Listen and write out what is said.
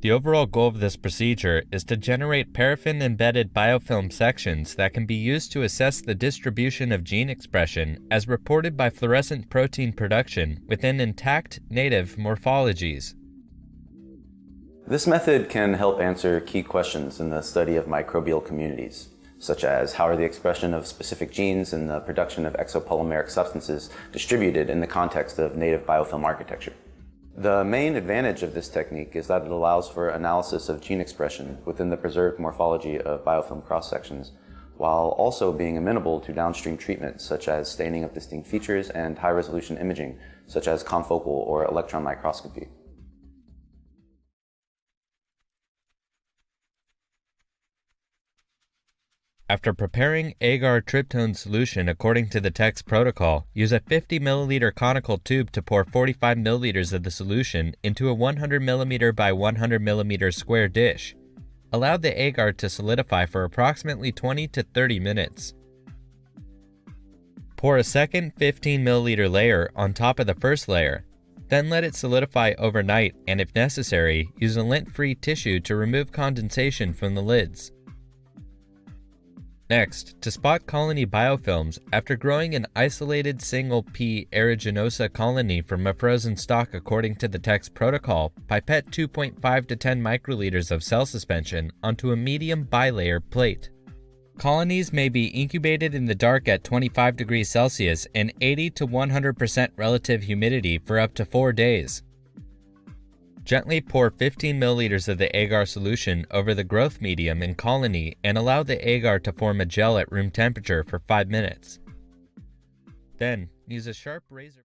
The overall goal of this procedure is to generate paraffin-embedded biofilm sections that can be used to assess the distribution of gene expression as reported by fluorescent protein production within intact native morphologies. This method can help answer key questions in the study of microbial communities, such as how are the expression of specific genes and the production of exopolymeric substances distributed in the context of native biofilm architecture. The main advantage of this technique is that it allows for analysis of gene expression within the preserved morphology of biofilm cross-sections, while also being amenable to downstream treatments such as staining of distinct features and high-resolution imaging, such as confocal or electron microscopy. After preparing agar tryptone solution according to the text protocol, use a 50 milliliter conical tube to pour 45 milliliters of the solution into a 100 millimeter by 100 millimeter square dish. Allow the agar to solidify for approximately 20 to 30 minutes. Pour a second 15 milliliter layer on top of the first layer. Then let it solidify overnight, and if necessary, use a lint-free tissue to remove condensation from the lids. Next, to spot colony biofilms, after growing an isolated single P. aeruginosa colony from a frozen stock according to the text protocol, pipette 2.5 to 10 microliters of cell suspension onto a medium bilayer plate. Colonies may be incubated in the dark at 25 degrees Celsius and 80 to 100% relative humidity for up to 4 days. Gently pour 15 milliliters of the agar solution over the growth medium and colony and allow the agar to form a gel at room temperature for 5 minutes. Then, use a sharp razor.